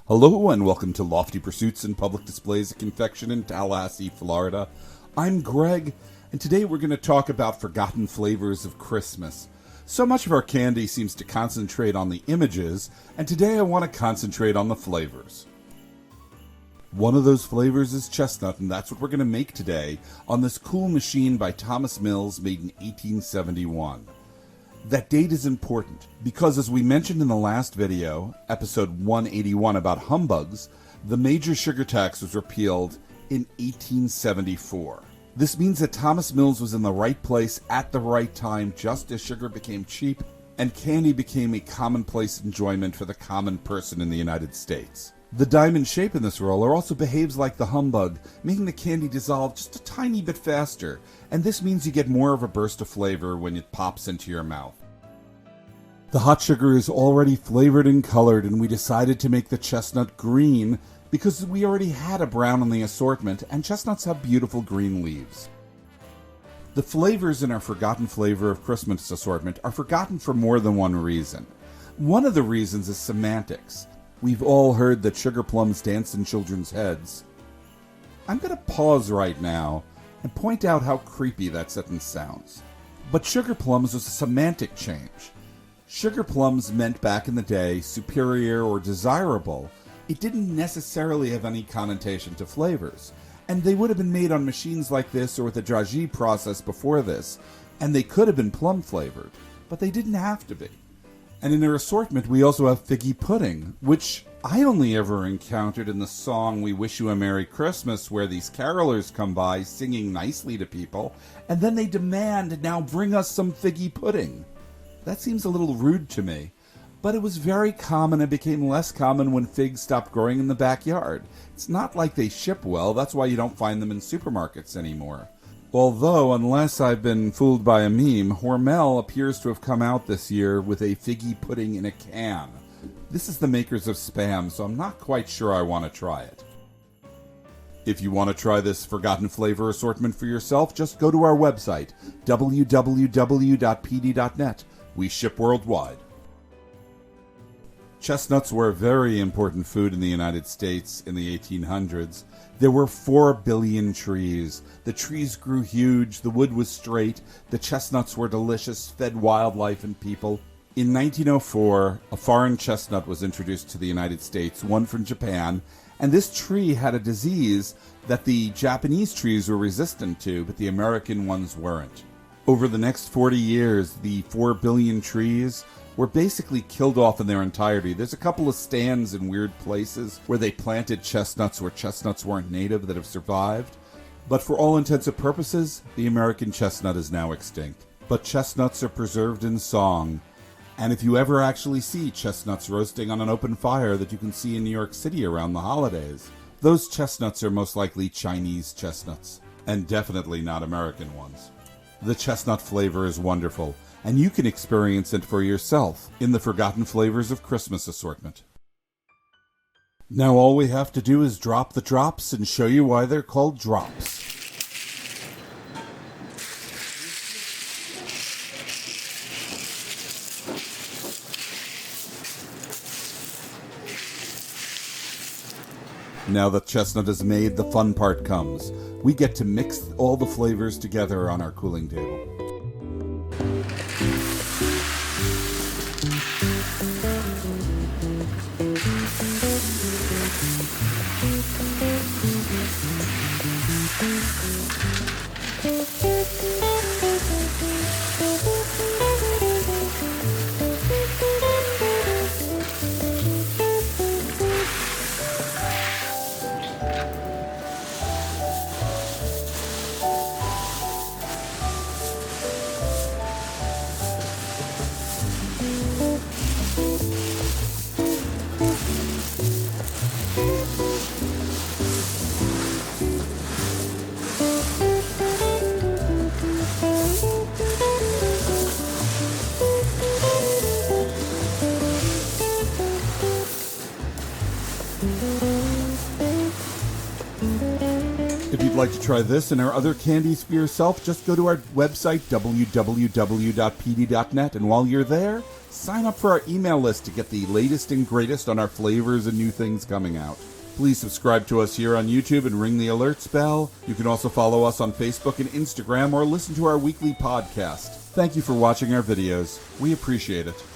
Hello and welcome to Lofty Pursuits and Public Displays of Confection in Tallahassee, Florida. I'm Greg, and today we're going to talk about forgotten flavors of Christmas. So much of our candy seems to concentrate on the images, and today I want to concentrate on the flavors. One of those flavors is chestnut, and that's what we're going to make today on this cool machine by Thomas Mills made in 1871. That date is important because, as we mentioned in the last video, episode 181 about humbugs, the major sugar tax was repealed in 1874. This means that Thomas Mills was in the right place at the right time just as sugar became cheap and candy became a commonplace enjoyment for the common person in the United States. The diamond shape in this roller also behaves like the humbug, making the candy dissolve just a tiny bit faster, and this means you get more of a burst of flavor when it pops into your mouth. The hot sugar is already flavored and colored, and we decided to make the chestnut green because we already had a brown in the assortment, and chestnuts have beautiful green leaves. The flavors in our Forgotten Flavor of Christmas assortment are forgotten for more than one reason. One of the reasons is semantics. We've all heard that sugar plums dance in children's heads. I'm going to pause right now and point out how creepy that sentence sounds. But sugar plums was a semantic change. Sugar plums meant back in the day superior or desirable. It didn't necessarily have any connotation to flavors. And they would have been made on machines like this or with a dragée process before this. And they could have been plum flavored, but they didn't have to be. And in our assortment, we also have figgy pudding, which I only ever encountered in the song We Wish You a Merry Christmas, where these carolers come by singing nicely to people, and then they demand, now bring us some figgy pudding. That seems a little rude to me, but it was very common and became less common when figs stopped growing in the backyard. It's not like they ship well, that's why you don't find them in supermarkets anymore. Although, unless I've been fooled by a meme, Hormel appears to have come out this year with a figgy pudding in a can. This is the makers of Spam, so I'm not quite sure I want to try it. If you want to try this forgotten flavor assortment for yourself, just go to our website, www.pd.net. We ship worldwide. Chestnuts were a very important food in the United States in the 1800s. There were 4 billion trees. The trees grew huge, the wood was straight, the chestnuts were delicious, fed wildlife and people. In 1904, a foreign chestnut was introduced to the United States, one from Japan, and this tree had a disease that the Japanese trees were resistant to, but the American ones weren't. Over the next 40 years, the 4 billion trees were basically killed off in their entirety. There's a couple of stands in weird places where they planted chestnuts where chestnuts weren't native that have survived. But for all intents and purposes, the American chestnut is now extinct. But chestnuts are preserved in song. And if you ever actually see chestnuts roasting on an open fire that you can see in New York City around the holidays, those chestnuts are most likely Chinese chestnuts, and definitely not American ones. The chestnut flavor is wonderful, and you can experience it for yourself in the Forgotten Flavors of Christmas assortment. Now all we have to do is drop the drops and show you why they're called drops. Now that chestnut is made, the fun part comes. We get to mix all the flavors together on our cooling table. you'd like to try this and our other candies for yourself, just go to our website, www.pd.net, and while you're there, sign up for our email list to get the latest and greatest on our flavors and new things coming out. Please subscribe to us here on YouTube and ring the alerts bell. You can also follow us on Facebook and Instagram or listen to our weekly podcast. Thank you for watching our videos. We appreciate it.